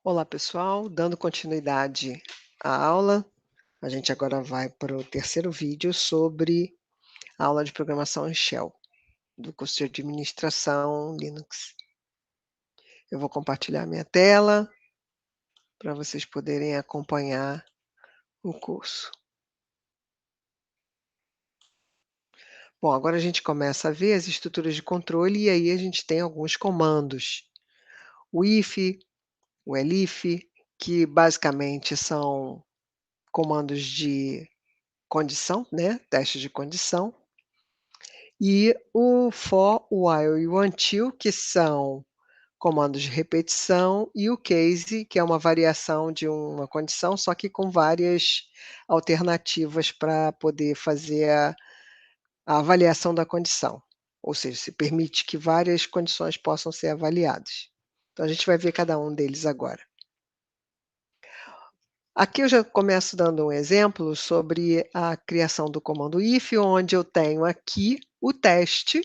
Olá pessoal, dando continuidade à aula, a gente agora vai para o terceiro vídeo sobre a aula de programação em Shell, do curso de administração Linux. Eu vou compartilhar minha tela para vocês poderem acompanhar o curso. Bom, agora a gente começa a ver as estruturas de controle e aí a gente tem alguns comandos. O if, o elif, que basicamente são comandos de condição, né, teste de condição. E o for, o while e o until, que são comandos de repetição, e o case, que é uma variação de uma condição, só que com várias alternativas para poder fazer a avaliação da condição. Ou seja, se permite que várias condições possam ser avaliadas. Então a gente vai ver cada um deles agora. Aqui eu já começo dando um exemplo sobre a criação do comando if, onde eu tenho aqui o teste.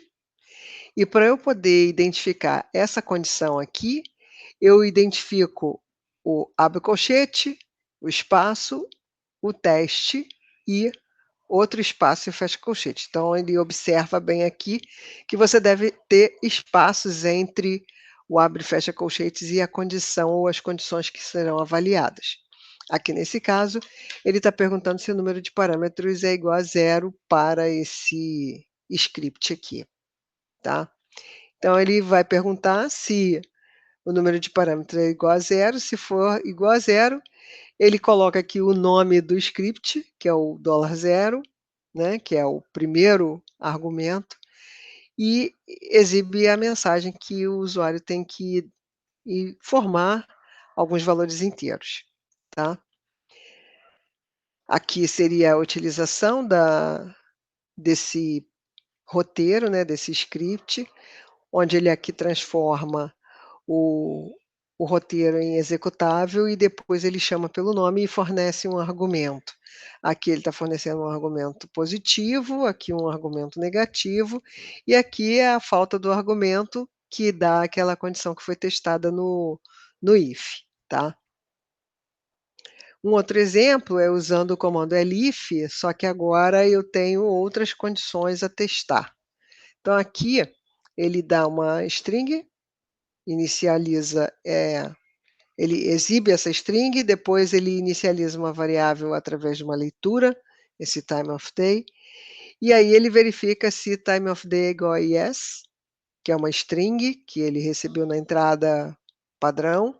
E para eu poder identificar essa condição aqui, eu identifico o abre colchete, o espaço, o teste e outro espaço e fecha colchete. Então ele observa bem aqui que você deve ter espaços entre o abre e fecha colchetes e a condição ou as condições que serão avaliadas. Aqui nesse caso, ele está perguntando se o número de parâmetros é igual a 0 para esse script aqui, tá? Então ele vai perguntar se o número de parâmetros é igual a 0, se for igual a 0, ele coloca aqui o nome do script, que é o $0, né, que é o primeiro argumento, e exibe a mensagem que o usuário tem que formar alguns valores inteiros, tá? Aqui seria a utilização desse roteiro, né, desse script, onde ele aqui transforma o roteiro em executável e depois ele chama pelo nome e fornece um argumento. Aqui ele está fornecendo um argumento positivo, aqui um argumento negativo, e aqui é a falta do argumento que dá aquela condição que foi testada no if, tá? Um outro exemplo é usando o comando elif, só que agora eu tenho outras condições a testar. Então aqui ele dá uma string, inicializa, ele exibe essa string, depois ele inicializa uma variável através de uma leitura, esse time of day, e aí ele verifica se time of day é igual a yes, que é uma string que ele recebeu na entrada padrão.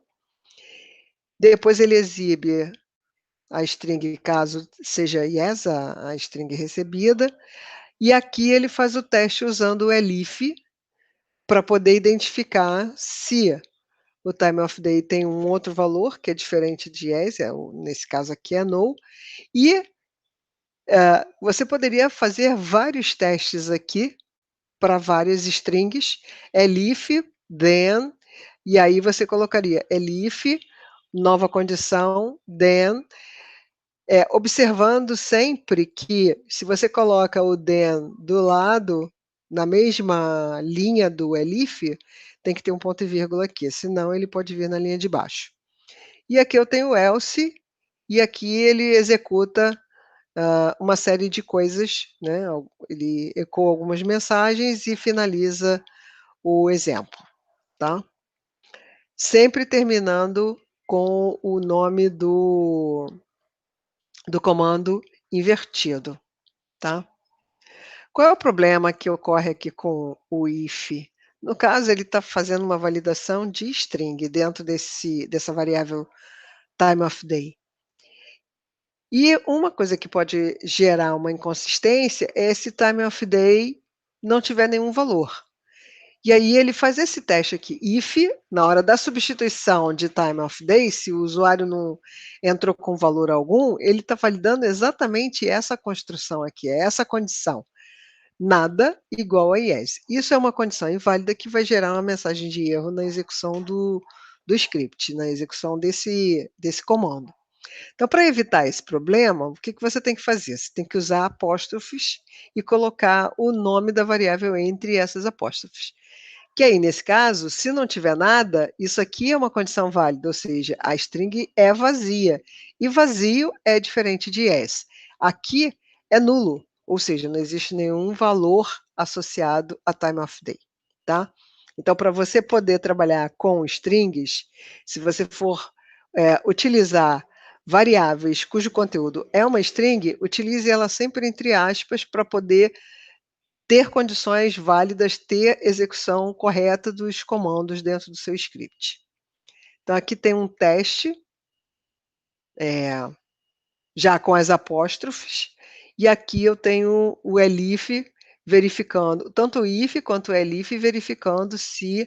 Depois ele exibe a string caso seja yes, a string recebida, e aqui ele faz o teste usando o elif para poder identificar se o time of day tem um outro valor que é diferente de yes, nesse caso aqui é null, e você poderia fazer vários testes aqui para várias strings, elif, then, e aí você colocaria elif, nova condição, then, observando sempre que se você coloca o then do lado, na mesma linha do elif, tem que ter um ponto e vírgula aqui, senão ele pode vir na linha de baixo. E aqui eu tenho o else, e aqui ele executa uma série de coisas, né? Ele ecoa algumas mensagens e finaliza o exemplo, tá? Sempre terminando com o nome do comando invertido, tá? Qual é o problema que ocorre aqui com o if? No caso, ele está fazendo uma validação de string dentro dessa variável time of day. E uma coisa que pode gerar uma inconsistência é se time of day não tiver nenhum valor. E aí ele faz esse teste aqui, if, na hora da substituição de time of day, se o usuário não entrou com valor algum, ele está validando exatamente essa construção aqui, essa condição. Nada igual a yes. Isso é uma condição inválida que vai gerar uma mensagem de erro na execução do script, na execução desse comando. Então, para evitar esse problema, o que você tem que fazer? Você tem que usar apóstrofes e colocar o nome da variável entre essas apóstrofes. Que aí, nesse caso, se não tiver nada, isso aqui é uma condição válida, ou seja, a string é vazia, e vazio é diferente de yes. Aqui é nulo, ou seja, não existe nenhum valor associado a time of day, tá? Então, para você poder trabalhar com strings, se você for, utilizar variáveis cujo conteúdo é uma string, utilize ela sempre entre aspas para poder ter condições válidas, ter execução correta dos comandos dentro do seu script. Então aqui tem um teste, já com as apóstrofes, e aqui eu tenho o elif verificando, tanto o if quanto o elif verificando se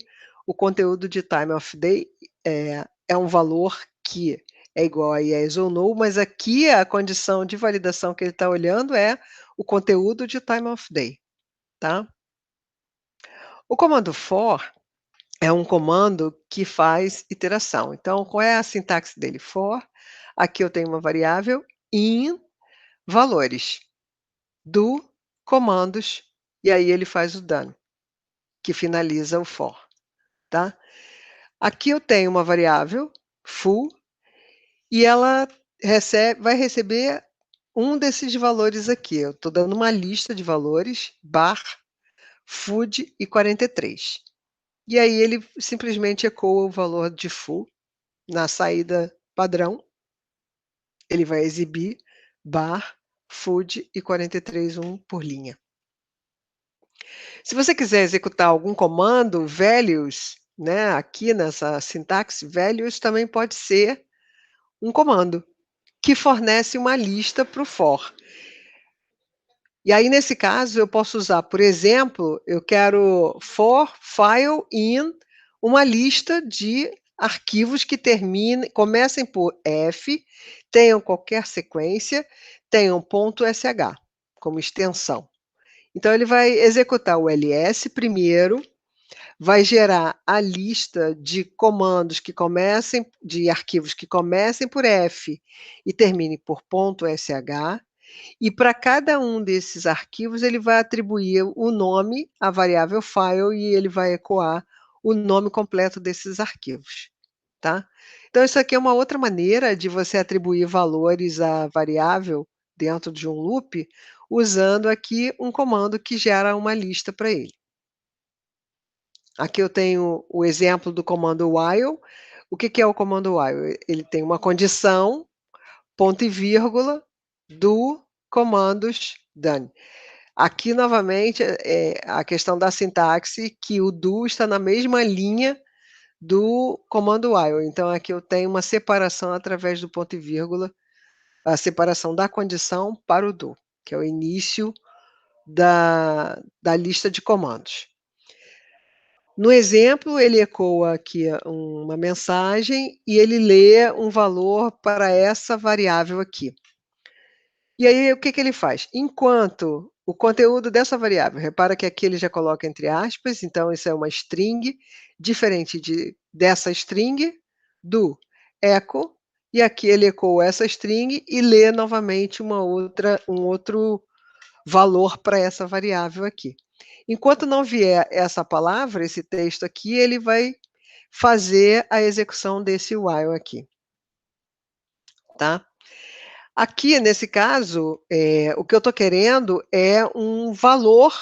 o conteúdo de time of day é um valor que é igual a yes ou no, mas aqui a condição de validação que ele está olhando é o conteúdo de time of day, tá? O comando for é um comando que faz iteração. Então, qual é a sintaxe dele? For, aqui eu tenho uma variável in valores, do comandos, e aí ele faz o done, que finaliza o for, tá? Aqui eu tenho uma variável foo, e ela vai receber um desses valores aqui. Eu estou dando uma lista de valores, bar, food e 43. E aí ele simplesmente ecoa o valor de foo na saída padrão, ele vai exibir bar, food e 43 um por linha. Se você quiser executar algum comando, values, né, aqui nessa sintaxe, values também pode ser um comando que fornece uma lista para o for. E aí, nesse caso, eu posso usar, por exemplo, eu quero for file in uma lista de arquivos que comecem por F, tenham qualquer sequência, tenham .sh como extensão. Então, ele vai executar o ls primeiro, vai gerar a lista de comandos que comecem, de arquivos que comecem por F e terminem por .sh, e para cada um desses arquivos, ele vai atribuir o nome à variável file e ele vai ecoar o nome completo desses arquivos, tá? Então, isso aqui é uma outra maneira de você atribuir valores à variável dentro de um loop, usando aqui um comando que gera uma lista para ele. Aqui eu tenho o exemplo do comando while. O que é o comando while? Ele tem uma condição, ponto e vírgula, do comandos done. Aqui, novamente, a questão da sintaxe, que o do está na mesma linha do comando while. Então, aqui eu tenho uma separação através do ponto e vírgula, a separação da condição para o do, que é o início da lista de comandos. No exemplo, ele ecoa aqui uma mensagem e ele lê um valor para essa variável aqui. E aí, o que ele faz? Enquanto o conteúdo dessa variável, repara que aqui ele já coloca entre aspas, então isso é uma string, diferente dessa string, do echo, e aqui ele ecoa essa string e lê novamente um outro valor para essa variável aqui. Enquanto não vier essa palavra, esse texto aqui, ele vai fazer a execução desse while aqui, tá? Aqui, nesse caso, o que eu estou querendo é um valor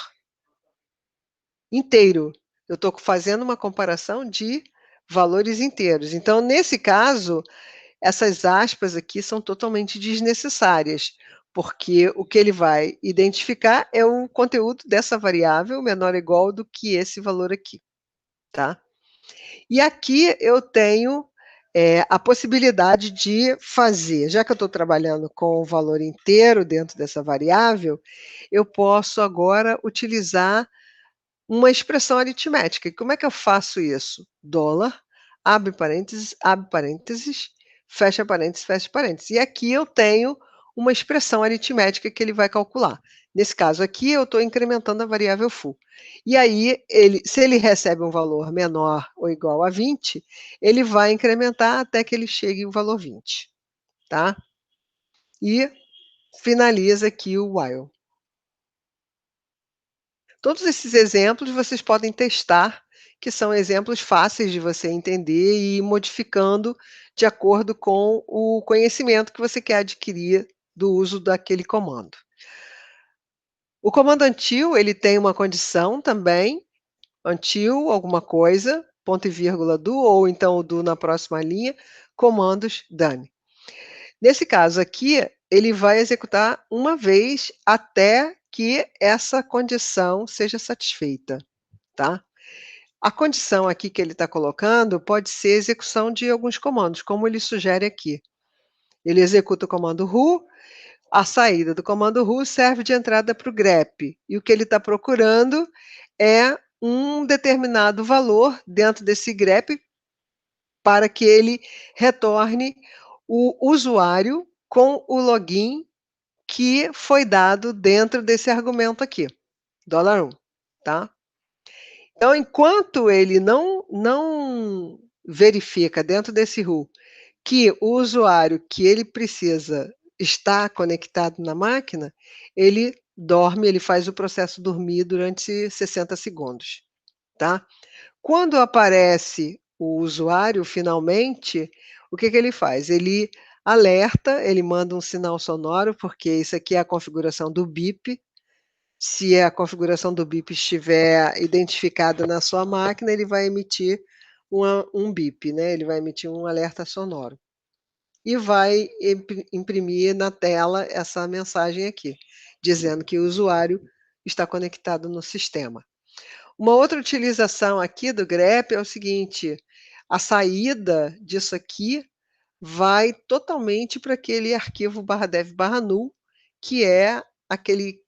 inteiro. Eu estou fazendo uma comparação de valores inteiros. Então, nesse caso, essas aspas aqui são totalmente desnecessárias, porque o que ele vai identificar é o conteúdo dessa variável menor ou igual do que esse valor aqui, tá? E aqui eu tenho a possibilidade de fazer, já que eu estou trabalhando com o valor inteiro dentro dessa variável, eu posso agora utilizar uma expressão aritmética. E como é que eu faço isso? Dólar, abre parênteses, fecha parênteses. E aqui eu tenho uma expressão aritmética que ele vai calcular. Nesse caso aqui, eu estou incrementando a variável foo. E aí, se ele recebe um valor menor ou igual a 20, ele vai incrementar até que ele chegue ao valor 20, tá? E finaliza aqui o while. Todos esses exemplos vocês podem testar, que são exemplos fáceis de você entender e ir modificando de acordo com o conhecimento que você quer adquirir do uso daquele comando. O comando until, ele tem uma condição também, until alguma coisa, ponto e vírgula do, ou então o do na próxima linha, comandos done. Nesse caso aqui, ele vai executar uma vez até que essa condição seja satisfeita, tá? A condição aqui que ele está colocando pode ser execução de alguns comandos, como ele sugere aqui. Ele executa o comando who, a saída do comando who serve de entrada para o grep, e o que ele está procurando é um determinado valor dentro desse grep para que ele retorne o usuário com o login que foi dado dentro desse argumento aqui, $1, tá? Então, enquanto ele não verifica dentro desse who que o usuário que ele precisa está conectado na máquina, ele dorme, ele faz o processo dormir durante 60 segundos, tá? Quando aparece o usuário finalmente, o que que ele faz? Ele alerta, ele manda um sinal sonoro, porque isso aqui é a configuração do bip. Se a configuração do bip estiver identificada na sua máquina, ele vai emitir um bip, né, ele vai emitir um alerta sonoro. E vai imprimir na tela essa mensagem aqui, dizendo que o usuário está conectado no sistema. Uma outra utilização aqui do grep é o seguinte, a saída disso aqui vai totalmente para aquele arquivo /dev/null, que é aquele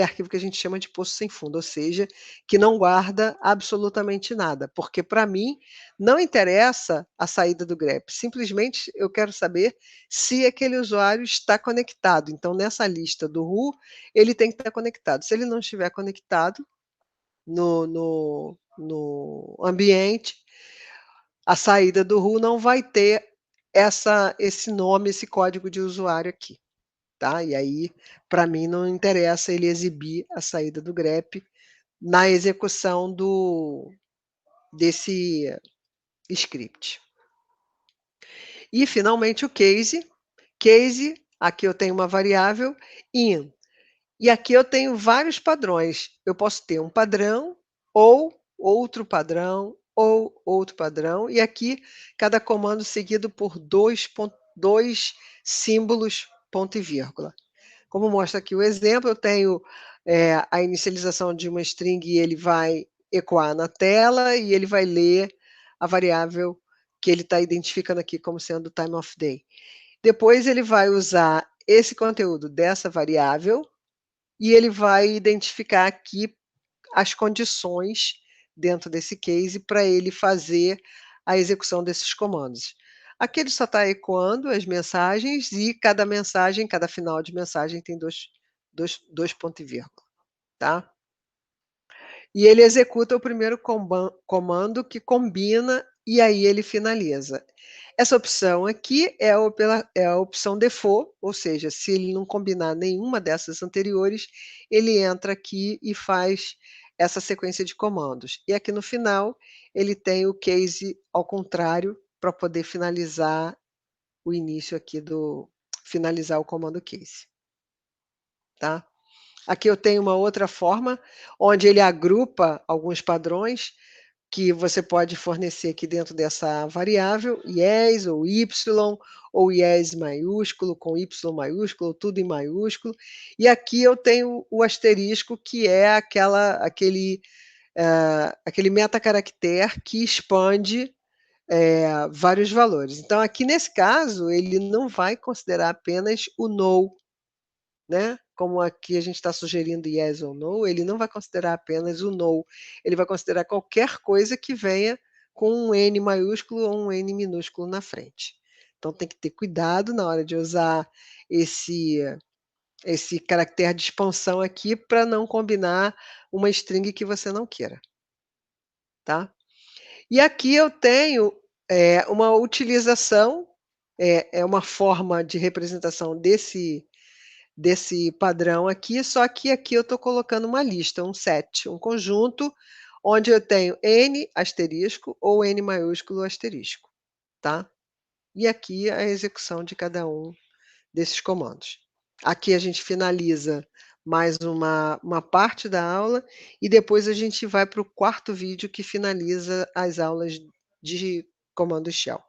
arquivo que a gente chama de poço sem fundo, ou seja, que não guarda absolutamente nada, porque para mim não interessa a saída do grep, simplesmente eu quero saber se aquele usuário está conectado. Então, nessa lista do who, ele tem que estar conectado. Se ele não estiver conectado no ambiente, a saída do who não vai ter esse nome, esse código de usuário aqui, tá? E aí, para mim, não interessa ele exibir a saída do grep na execução desse script. E, finalmente, o case. Case, aqui eu tenho uma variável in. E aqui eu tenho vários padrões. Eu posso ter um padrão, ou outro padrão, ou outro padrão, e aqui cada comando seguido por dois símbolos, ponto e vírgula. Como mostra aqui o exemplo, eu tenho a inicialização de uma string e ele vai ecoar na tela e ele vai ler a variável que ele está identificando aqui como sendo time of day. Depois ele vai usar esse conteúdo dessa variável e ele vai identificar aqui as condições dentro desse case para ele fazer a execução desses comandos. Aqui ele só está ecoando as mensagens e cada mensagem, cada final de mensagem tem dois pontos e vírgula, tá? E ele executa o primeiro comando que combina e aí ele finaliza. Essa opção aqui é a opção default, ou seja, se ele não combinar nenhuma dessas anteriores, ele entra aqui e faz essa sequência de comandos. E aqui no final, ele tem o case ao contrário, para poder finalizar o início aqui finalizar o comando case. Tá? Aqui eu tenho uma outra forma, onde ele agrupa alguns padrões que você pode fornecer aqui dentro dessa variável, yes ou yes maiúsculo, com y maiúsculo, tudo em maiúsculo. E aqui eu tenho o asterisco, que é aquele metacaractere que expande vários valores. Então, aqui nesse caso, ele não vai considerar apenas o no, né? Como aqui a gente está sugerindo yes ou no, ele não vai considerar apenas o no, ele vai considerar qualquer coisa que venha com um N maiúsculo ou um N minúsculo na frente. Então tem que ter cuidado na hora de usar esse caractere de expansão aqui para não combinar uma string que você não queira. Tá? E aqui eu tenho uma utilização, é uma forma de representação desse padrão aqui, só que aqui eu estou colocando uma lista, um set, um conjunto, onde eu tenho N asterisco ou N maiúsculo asterisco, tá. E aqui a execução de cada um desses comandos. Aqui a gente finaliza mais uma parte da aula e depois a gente vai para o quarto vídeo que finaliza as aulas de comando shell.